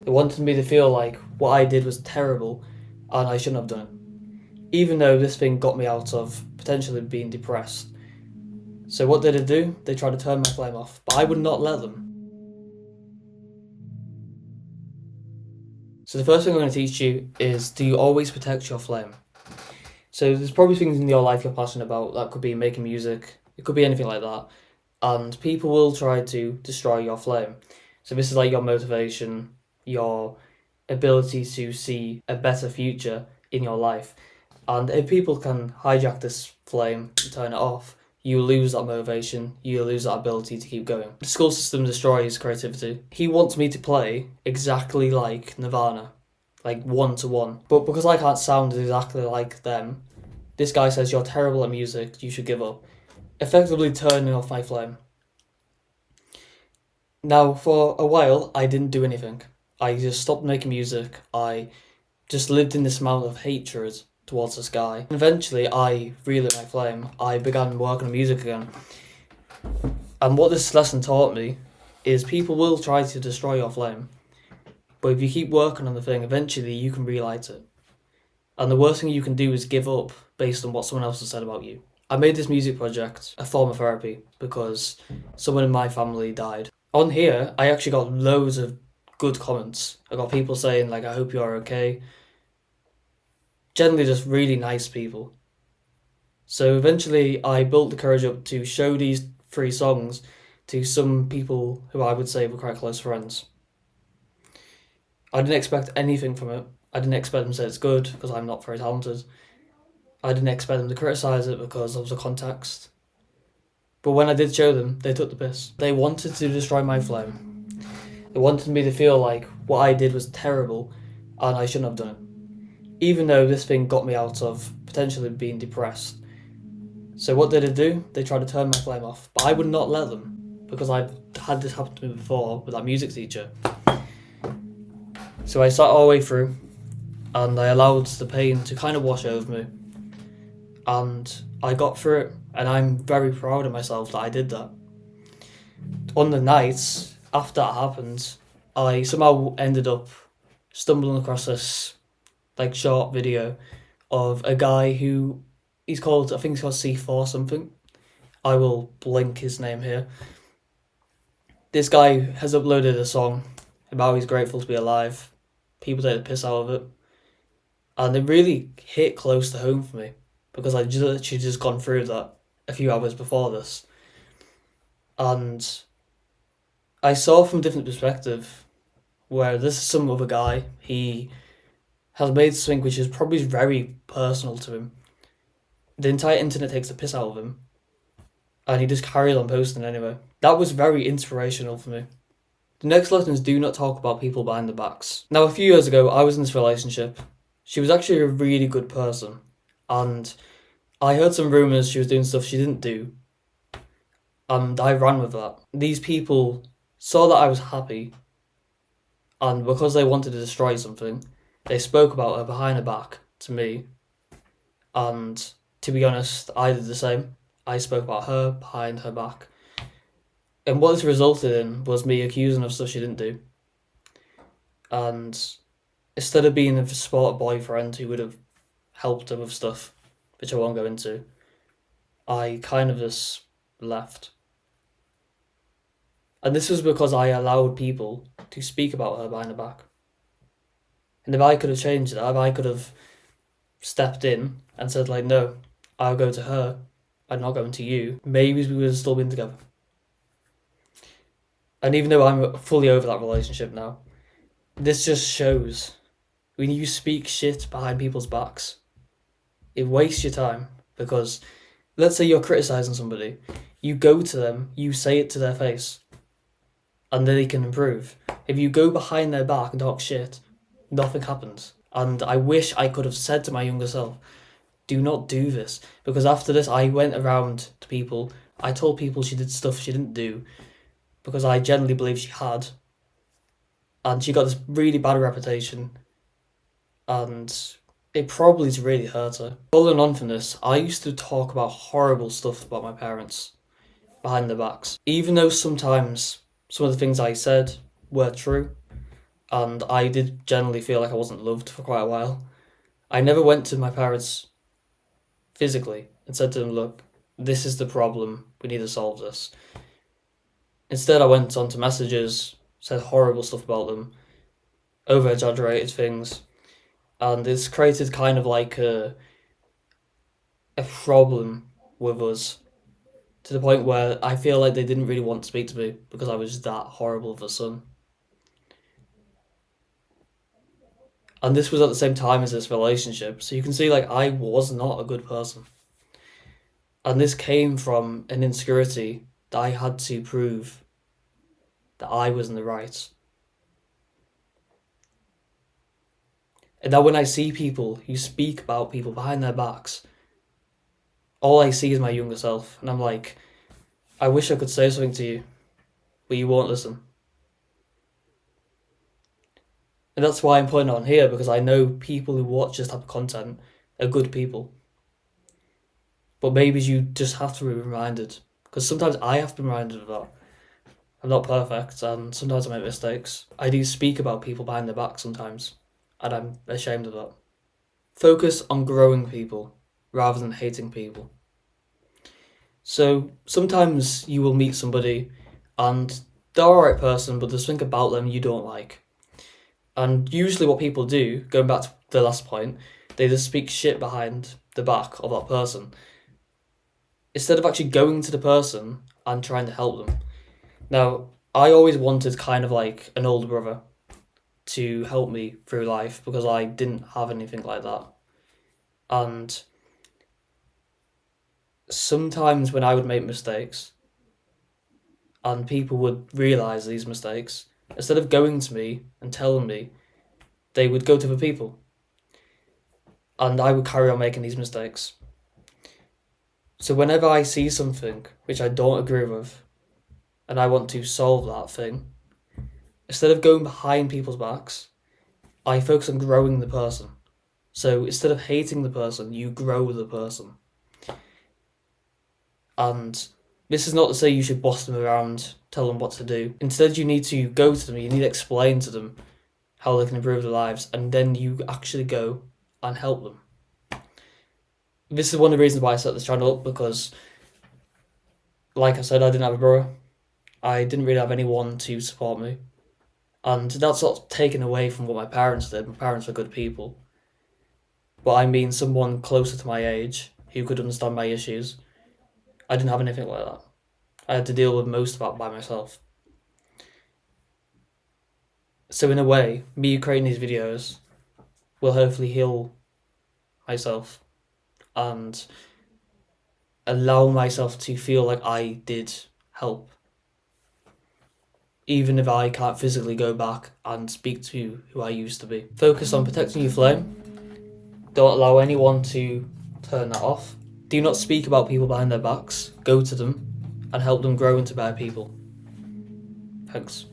It wanted me to feel like what I did was terrible and I shouldn't have done it. Even though this thing got me out of potentially being depressed. So what did it do? They tried to turn my flame off, but I would not let them. So the first thing I'm going to teach you is, do you always protect your flame? So there's probably things in your life you're passionate about. That could be making music, it could be anything like that. And people will try to destroy your flame. So this is like your motivation, your ability to see a better future in your life. And if people can hijack this flame and turn it off, you lose that motivation, you lose that ability to keep going. The school system destroys creativity. He wants me to play exactly like Nirvana, like one to one. But because I can't sound exactly like them, this guy says, you're terrible at music, you should give up. Effectively turning off my flame. Now, for a while, I didn't do anything. I just stopped making music. I just lived in this amount of hatred towards this guy. And eventually, I relit my flame. I began working on music again. And what this lesson taught me is people will try to destroy your flame. But if you keep working on the thing, eventually you can relight it. And the worst thing you can do is give up based on what someone else has said about you. I made this music project a form of therapy because someone in my family died. On here, I actually got loads of good comments. I got people saying, like, I hope you're okay. Generally just really nice people. So eventually I built the courage up to show these 3 songs to some people who I would say were quite close friends. I didn't expect anything from it. I didn't expect them to say it's good because I'm not very talented. I didn't expect them to criticise it because of the context. But when I did show them, they took the piss. They wanted to destroy my flame. They wanted me to feel like what I did was terrible and I shouldn't have done it. Even though this thing got me out of potentially being depressed. So what did it do? They tried to turn my flame off. But I would not let them because I've had this happen to me before with that music teacher. So I sat all the way through and I allowed the pain to kind of wash over me. And I got through it, and I'm very proud of myself that I did that. On the nights after that happened, I somehow ended up stumbling across this like short video of a guy who I think he's called C4 something. I will link his name here. This guy has uploaded a song about how he's grateful to be alive. People take the piss out of it. And it really hit close to home for me because I literally just gone through that a few hours before this. And I saw from a different perspective where this is some other guy. He has made something which is probably very personal to him. The entire internet takes the piss out of him. And he just carried on posting anyway. That was very inspirational for me. The next lesson is, do not talk about people behind their backs. Now, a few years ago, I was in this relationship. She was actually a really good person. And I heard some rumours she was doing stuff she didn't do. And I ran with that. These people saw that I was happy. And because they wanted to destroy something, they spoke about her behind her back to me. And to be honest, I did the same. I spoke about her behind her back. And what this resulted in was me accusing her of stuff she didn't do. And instead of being a support boyfriend who would have helped her with stuff, which I won't go into, I kind of just left. And this was because I allowed people to speak about her behind her back. And if I could have changed that, if I could have stepped in and said, like, no, I'll go to her, I'm not going to you, maybe we would have still been together. And even though I'm fully over that relationship now, this just shows when you speak shit behind people's backs, it wastes your time. Because let's say you're criticising somebody, you go to them, you say it to their face, and then they can improve. If you go behind their back and talk shit, nothing happens. And I wish I could have said to my younger self, do not do this. Because after this, I went around to people, I told people she did stuff she didn't do, because I generally believe she had. And she got this really bad reputation. And it probably really hurt her. Following on from this, I used to talk about horrible stuff about my parents behind their backs. Even though sometimes some of the things I said were true, and I did generally feel like I wasn't loved for quite a while. I never went to my parents physically and said to them, look, this is the problem, we need to solve this. Instead, I went onto messages, said horrible stuff about them, over exaggerated things, and it's created kind of like a problem with us to the point where I feel like they didn't really want to speak to me because I was that horrible of a son. And this was at the same time as this relationship, so you can see like I was not a good person. And this came from an insecurity that I had to prove that I was in the right. And now when I see people who speak about people behind their backs, all I see is my younger self, and I'm like, I wish I could say something to you, but you won't listen. And that's why I'm putting it on here, because I know people who watch this type of content are good people. But maybe you just have to be reminded, because sometimes I have to be reminded of that. I'm not perfect, and sometimes I make mistakes. I do speak about people behind their back sometimes, and I'm ashamed of that. Focus on growing people rather than hating people. So sometimes you will meet somebody and they're a right person, but there's something about them you don't like. And usually what people do, going back to the last point, they just speak shit behind the back of that person instead of actually going to the person and trying to help them. Now, I always wanted kind of like an older brother to help me through life because I didn't have anything like that. And sometimes when I would make mistakes and people would realise these mistakes, instead of going to me and telling me, they would go to other people. And I would carry on making these mistakes. So whenever I see something which I don't agree with and I want to solve that thing, instead of going behind people's backs, I focus on growing the person. So instead of hating the person, you grow the person. And this is not to say you should boss them around, tell them what to do. Instead, you need to go to them, you need to explain to them how they can improve their lives, and then you actually go and help them. This is one of the reasons why I set this channel up, because, like I said, I didn't have a brother. I didn't really have anyone to support me. And that's not taken away from what my parents did. My parents were good people. But I mean someone closer to my age who could understand my issues. I didn't have anything like that. I had to deal with most of that by myself. So in a way, me creating these videos will hopefully heal myself and allow myself to feel like I did help. Even if I can't physically go back and speak to who I used to be. Focus on protecting your flame. Don't allow anyone to turn that off. Do not speak about people behind their backs. Go to them and help them grow into better people. Thanks.